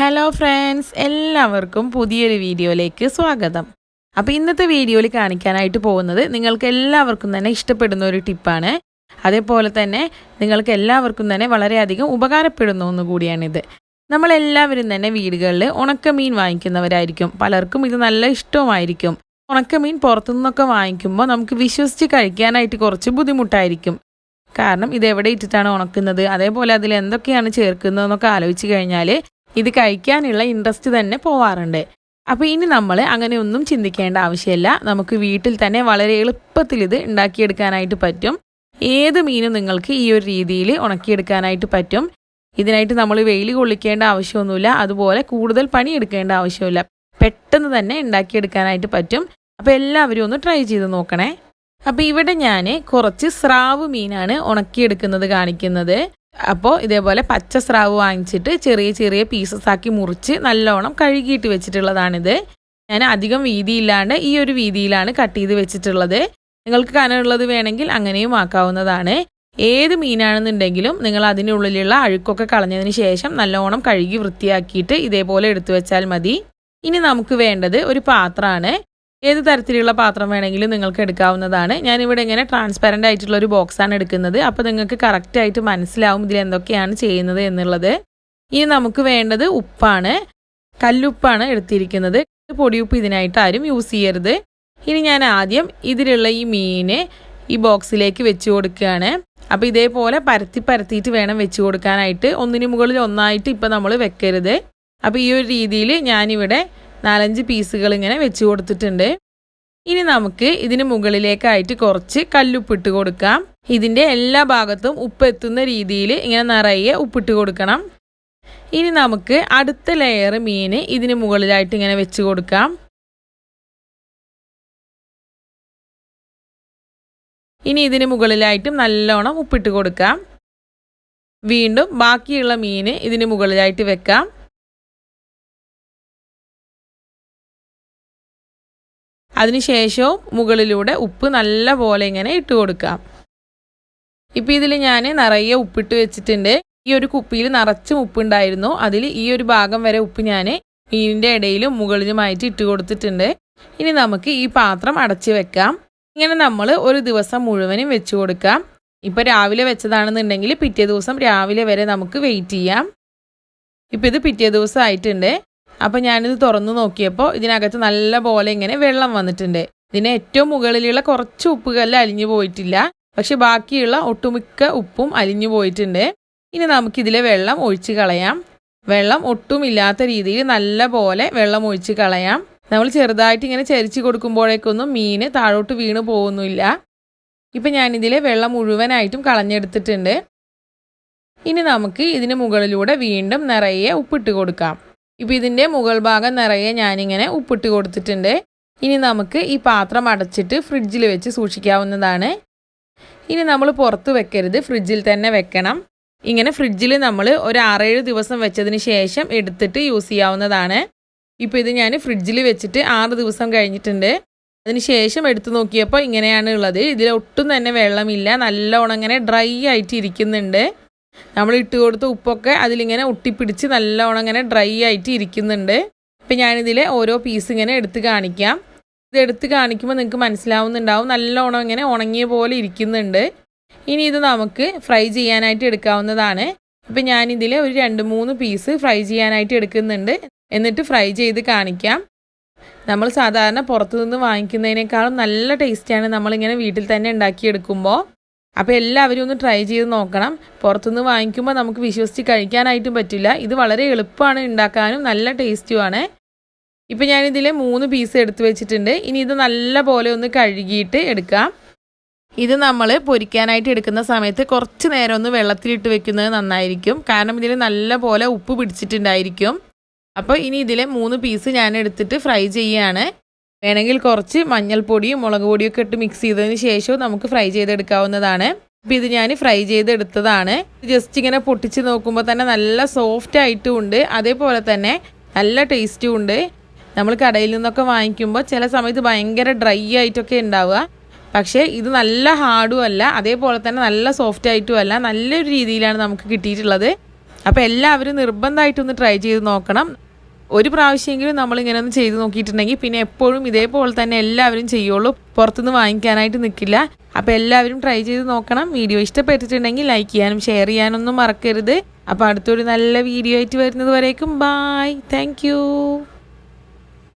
Hello friends, എല്ലാവർക്കും പുതിയൊരു വീഡിയോയിലേക്ക് സ്വാഗതം. അപ്പോൾ ഇന്നത്തെ വീഡിയോയിൽ കാണിക്കാനായിട്ട് പോകുന്നത് നിങ്ങൾക്ക് എല്ലാവർക്കും തന്നെ ഇഷ്ടപ്പെടുന്ന ഒരു ടിപ്പാണ്. അതേപോലെ തന്നെ നിങ്ങൾക്ക് എല്ലാവർക്കും തന്നെ വളരെയധികം ഉപകാരപ്പെടുന്ന ഒന്നുകൂടിയാണിത്. നമ്മളെല്ലാവരും തന്നെ വീടുകളിൽ ഉണക്കമീൻ വാങ്ങിക്കുന്നവരായിരിക്കും. പലർക്കും ഇത് നല്ല ഇഷ്ടവുമായിരിക്കും. ഉണക്കമീൻ പുറത്തുനിന്നൊക്കെ വാങ്ങിക്കുമ്പോൾ നമുക്ക് വിശ്വസിച്ച് കഴിക്കാനായിട്ട് കുറച്ച് ബുദ്ധിമുട്ടായിരിക്കും. കാരണം ഇതെവിടെ ഇട്ടിട്ടാണ് ഉണക്കുന്നത്, അതേപോലെ അതിൽ എന്തൊക്കെയാണ് ചേർക്കുന്നതെന്നൊക്കെ ആലോചിച്ച് കഴിഞ്ഞാൽ ഇത് കഴിക്കാനുള്ള ഇൻട്രസ്റ്റ് തന്നെ പോവാറുണ്ട്. അപ്പോൾ ഇനി നമ്മൾ അങ്ങനെയൊന്നും ചിന്തിക്കേണ്ട ആവശ്യമില്ല. നമുക്ക് വീട്ടിൽ തന്നെ വളരെ എളുപ്പത്തിൽ ഇത് ഉണ്ടാക്കിയെടുക്കാനായിട്ട് പറ്റും. ഏത് മീനും നിങ്ങൾക്ക് ഈ ഒരു രീതിയിൽ ഉണക്കിയെടുക്കാനായിട്ട് പറ്റും. ഇതിനായിട്ട് നമ്മൾ വെയിൽ കൊള്ളിക്കേണ്ട ആവശ്യമൊന്നുമില്ല, അതുപോലെ കൂടുതൽ പണിയെടുക്കേണ്ട ആവശ്യമില്ല. പെട്ടെന്ന് തന്നെ ഉണ്ടാക്കിയെടുക്കാനായിട്ട് പറ്റും. അപ്പോൾ എല്ലാവരും ഒന്ന് ട്രൈ ചെയ്ത് നോക്കണേ. അപ്പോൾ ഇവിടെ ഞാൻ കുറച്ച് സ്രാവ് മീനാണ് ഉണക്കിയെടുക്കുന്നത് കാണിക്കുന്നത്. അപ്പോൾ ഇതേപോലെ പച്ച സ്രാവ് വാങ്ങിച്ചിട്ട് ചെറിയ ചെറിയ പീസസ് ആക്കി മുറിച്ച് നല്ലോണം കഴുകിയിട്ട് വെച്ചിട്ടുള്ളതാണിത്. ഞാൻ അധികം വീതിയില്ലാണ്ട് ഈ ഒരു വീതിയിലാണ് കട്ട് ചെയ്ത് വെച്ചിട്ടുള്ളത്. നിങ്ങൾക്ക് കനമുള്ളത് വേണമെങ്കിൽ അങ്ങനെയും ആക്കാവുന്നതാണ്. ഏത് മീനാണെന്നുണ്ടെങ്കിലും നിങ്ങൾ അതിനുള്ളിലുള്ള അഴുക്കൊക്കെ കളഞ്ഞതിന് ശേഷം നല്ലോണം കഴുകി വൃത്തിയാക്കിയിട്ട് ഇതേപോലെ എടുത്തു വെച്ചാൽ മതി. ഇനി നമുക്ക് വേണ്ടത് ഒരു പാത്രമാണ്. ഏത് തരത്തിലുള്ള പാത്രം വേണമെങ്കിലും നിങ്ങൾക്ക് എടുക്കാവുന്നതാണ്. ഞാനിവിടെ ഇങ്ങനെ ട്രാൻസ്പെറൻ്റ് ആയിട്ടുള്ള ഒരു ബോക്സാണ് എടുക്കുന്നത്. അപ്പോൾ നിങ്ങൾക്ക് കറക്റ്റായിട്ട് മനസ്സിലാവും ഇതിൽ എന്തൊക്കെയാണ് ചെയ്യുന്നത് എന്നുള്ളത്. ഇനി നമുക്ക് വേണ്ടത് ഉപ്പാണ്. കല്ലുപ്പാണ് എടുത്തിരിക്കുന്നത്. പൊടിയുപ്പ് ഇതിനായിട്ട് ആരും യൂസ് ചെയ്യരുത്. ഇനി ഞാൻ ആദ്യം ഇതിലുള്ള ഈ മീന് ഈ ബോക്സിലേക്ക് വെച്ച് കൊടുക്കുകയാണ്. അപ്പോൾ ഇതേപോലെ പരത്തിയിട്ട് വേണം വെച്ച് കൊടുക്കാനായിട്ട്. ഒന്നിന് മുകളിൽ ഒന്നായിട്ട് ഇപ്പോൾ നമ്മൾ വെക്കരുത്. അപ്പോൾ ഈ ഒരു രീതിയിൽ ഞാനിവിടെ 4-5 പീസുകൾ ഇങ്ങനെ വെച്ച് കൊടുത്തിട്ടുണ്ട്. ഇനി നമുക്ക് ഇതിന് മുകളിലേക്കായിട്ട് കുറച്ച് കല്ലുപ്പിട്ട് കൊടുക്കാം. ഇതിൻ്റെ എല്ലാ ഭാഗത്തും ഉപ്പ് എത്തുന്ന രീതിയിൽ ഇങ്ങനെ നിറയെ ഉപ്പിട്ട് കൊടുക്കണം. ഇനി നമുക്ക് അടുത്ത ലെയർ മീൻ ഇതിന് മുകളിലായിട്ട് ഇങ്ങനെ വെച്ച് കൊടുക്കാം. ഇനി ഇതിന് മുകളിലായിട്ടും നല്ലോണം ഉപ്പിട്ട് കൊടുക്കാം. വീണ്ടും ബാക്കിയുള്ള മീൻ ഇതിന് മുകളിലായിട്ട് വെക്കാം. അതിനുശേഷവും മുകളിലൂടെ ഉപ്പ് നല്ല പോലെ ഇങ്ങനെ ഇട്ട് കൊടുക്കാം. ഇപ്പോൾ ഇതിൽ ഞാൻ നിറയെ ഉപ്പിട്ട് വെച്ചിട്ടുണ്ട്. ഈ ഒരു കുപ്പിയിൽ നിറച്ചും ഉപ്പുണ്ടായിരുന്നു. അതിൽ ഈ ഒരു ഭാഗം വരെ ഉപ്പ് ഞാൻ മീനിൻ്റെ ഇടയിലും മുകളിലുമായിട്ട് ഇട്ട് കൊടുത്തിട്ടുണ്ട്. ഇനി നമുക്ക് ഈ പാത്രം അടച്ച് വെക്കാം. ഇങ്ങനെ നമ്മൾ ഒരു ദിവസം മുഴുവനും വെച്ച് കൊടുക്കാം. ഇപ്പോൾ രാവിലെ വെച്ചതാണെന്നുണ്ടെങ്കിൽ പിറ്റേ ദിവസം രാവിലെ വരെ നമുക്ക് വെയിറ്റ് ചെയ്യാം. ഇപ്പോൾ ഇത് പിറ്റേ ദിവസം ആയിട്ടുണ്ട്. അപ്പോൾ ഞാനിത് തുറന്നു നോക്കിയപ്പോൾ ഇതിനകത്ത് നല്ല പോലെ ഇങ്ങനെ വെള്ളം വന്നിട്ടുണ്ട്. ഇതിന് ഏറ്റവും മുകളിലുള്ള കുറച്ച് ഉപ്പുകല്ല് അലിഞ്ഞു പോയിട്ടില്ല, പക്ഷെ ബാക്കിയുള്ള ഒട്ടുമിക്ക ഉപ്പും അലിഞ്ഞു പോയിട്ടുണ്ട്. ഇനി നമുക്കിതിലെ വെള്ളം ഒഴിച്ച് കളയാം. വെള്ളം ഒട്ടുമില്ലാത്ത രീതിയിൽ നല്ല പോലെ വെള്ളം ഒഴിച്ച് കളയാം. നമ്മൾ ചെറുതായിട്ട് ഇങ്ങനെ ചരിച്ച് കൊടുക്കുമ്പോഴേക്കൊന്നും മീൻ താഴോട്ട് വീണ് പോകുന്നില്ല. ഇപ്പം ഞാനിതിലെ വെള്ളം മുഴുവനായിട്ടും കളഞ്ഞെടുത്തിട്ടുണ്ട്. ഇനി നമുക്ക് ഇതിന് മുകളിലൂടെ വീണ്ടും നിറയെ ഉപ്പിട്ട് കൊടുക്കാം. ഇപ്പോൾ ഇതിൻ്റെ മുകൾ ഭാഗം നിറയെ ഞാനിങ്ങനെ ഉപ്പിട്ട് കൊടുത്തിട്ടുണ്ട്. ഇനി നമുക്ക് ഈ പാത്രം അടച്ചിട്ട് ഫ്രിഡ്ജിൽ വെച്ച് സൂക്ഷിക്കാവുന്നതാണ്. ഇനി നമ്മൾ പുറത്ത് വെക്കരുത്, ഫ്രിഡ്ജിൽ തന്നെ വെക്കണം. ഇങ്ങനെ ഫ്രിഡ്ജിൽ നമ്മൾ ഒരു 6-7 ദിവസം വെച്ചതിന് ശേഷം എടുത്തിട്ട് യൂസ് ചെയ്യാവുന്നതാണ്. ഇപ്പോൾ ഇത് ഞാൻ ഫ്രിഡ്ജിൽ വെച്ചിട്ട് 6 ദിവസം കഴിഞ്ഞിട്ടുണ്ട്. അതിന് ശേഷം എടുത്തു നോക്കിയപ്പോൾ ഇങ്ങനെയാണ് ഉള്ളത്. ഇതിൽ ഒട്ടും തന്നെ വെള്ളമില്ല, നല്ലോണം ഇങ്ങനെ ഡ്രൈ ആയിട്ട് ഇരിക്കുന്നുണ്ട്. നമ്മൾ ഇട്ട് കൊടുത്ത ഉപ്പൊക്കെ അതിലിങ്ങനെ ഒട്ടിപ്പിടിച്ച് നല്ലോണം ഇങ്ങനെ ഡ്രൈ ആയിട്ട് ഇരിക്കുന്നുണ്ട്. ഇപ്പം ഞാനിതിൽ ഓരോ പീസ് ഇങ്ങനെ എടുത്ത് കാണിക്കാം. ഇത് എടുത്ത് കാണിക്കുമ്പോൾ നിങ്ങൾക്ക് മനസ്സിലാവുന്നുണ്ടാവും നല്ലോണം ഇങ്ങനെ ഉണങ്ങിയ പോലെ ഇരിക്കുന്നുണ്ട്. ഇനി ഇത് നമുക്ക് ഫ്രൈ ചെയ്യാനായിട്ട് എടുക്കാവുന്നതാണ്. ഇപ്പം ഞാനിതിൽ ഒരു 2-3 പീസ് ഫ്രൈ ചെയ്യാനായിട്ട് എടുക്കുന്നുണ്ട്. എന്നിട്ട് ഫ്രൈ ചെയ്ത് കാണിക്കാം. നമ്മൾ സാധാരണ പുറത്തുനിന്ന് വാങ്ങിക്കുന്നതിനേക്കാളും നല്ല ടേസ്റ്റാണ് നമ്മളിങ്ങനെ വീട്ടിൽ തന്നെ ഉണ്ടാക്കിയെടുക്കുമ്പോൾ. അപ്പോൾ എല്ലാവരും ഒന്ന് ട്രൈ ചെയ്ത് നോക്കണം. പുറത്തുനിന്ന് വാങ്ങിക്കുമ്പോൾ നമുക്ക് വിശ്വസിച്ച് കഴിക്കാനായിട്ടും പറ്റില്ല. ഇത് വളരെ എളുപ്പമാണ് ഉണ്ടാക്കാനും, നല്ല ടേസ്റ്റുമാണ്. ഇപ്പോൾ ഞാനിതിൽ 3 പീസ് എടുത്ത് വെച്ചിട്ടുണ്ട്. ഇനി ഇത് നല്ല പോലെ ഒന്ന് കഴുകിയിട്ട് എടുക്കാം. ഇത് നമ്മൾ പൊരിക്കാനായിട്ട് എടുക്കുന്ന സമയത്ത് കുറച്ച് നേരം ഒന്ന് വെള്ളത്തിലിട്ട് വെക്കുന്നത് നന്നായിരിക്കും. കാരണം ഇതിൽ നല്ല പോലെ ഉപ്പ് പിടിച്ചിട്ടുണ്ടായിരിക്കും. അപ്പോൾ ഇനി ഇതിലെ 3 പീസ് ഞാൻ എടുത്തിട്ട് ഫ്രൈ ചെയ്യുകയാണ്. വേണമെങ്കിൽ കുറച്ച് മഞ്ഞൾപ്പൊടിയും മുളക് പൊടിയൊക്കെ ഇട്ട് മിക്സ് ചെയ്തതിന് ശേഷവും നമുക്ക് ഫ്രൈ ചെയ്തെടുക്കാവുന്നതാണ്. അപ്പോൾ ഇത് ഞാൻ ഫ്രൈ ചെയ്തെടുത്തതാണ്. ജസ്റ്റ് ഇങ്ങനെ പൊട്ടിച്ച് നോക്കുമ്പോൾ തന്നെ നല്ല സോഫ്റ്റ് ആയിട്ടും ഉണ്ട്, അതേപോലെ തന്നെ നല്ല ടേസ്റ്റും ഉണ്ട്. നമ്മൾ കടയിൽ നിന്നൊക്കെ വാങ്ങിക്കുമ്പോൾ ചില സമയത്ത് ഭയങ്കര ഡ്രൈ ആയിട്ടൊക്കെ ഉണ്ടാവുക. പക്ഷേ ഇത് നല്ല ഹാർഡും അല്ല, അതേപോലെ തന്നെ നല്ല സോഫ്റ്റ് ആയിട്ടും അല്ല, നല്ലൊരു രീതിയിലാണ് നമുക്ക് കിട്ടിയിട്ടുള്ളത്. അപ്പോൾ എല്ലാവരും നിർബന്ധമായിട്ടൊന്ന് ട്രൈ ചെയ്ത് നോക്കണം. ഒരു പ്രാവശ്യമെങ്കിലും നമ്മളിങ്ങനെ ഒന്ന് ചെയ്ത് നോക്കിയിട്ടുണ്ടെങ്കിൽ പിന്നെ എപ്പോഴും ഇതേപോലെ തന്നെ എല്ലാവരും ചെയ്യുള്ളൂ, പുറത്തുനിന്ന് വാങ്ങിക്കാനായിട്ട് നിൽക്കില്ല. അപ്പോൾ എല്ലാവരും ട്രൈ ചെയ്ത് നോക്കണം. വീഡിയോ ഇഷ്ടപ്പെട്ടിട്ടുണ്ടെങ്കിൽ ലൈക്ക് ചെയ്യാനും ഷെയർ ചെയ്യാനൊന്നും മറക്കരുത്. അപ്പോൾ അടുത്തൊരു നല്ല വീഡിയോ ആയിട്ട് വരുന്നത് വരേക്കും ബായ്. താങ്ക്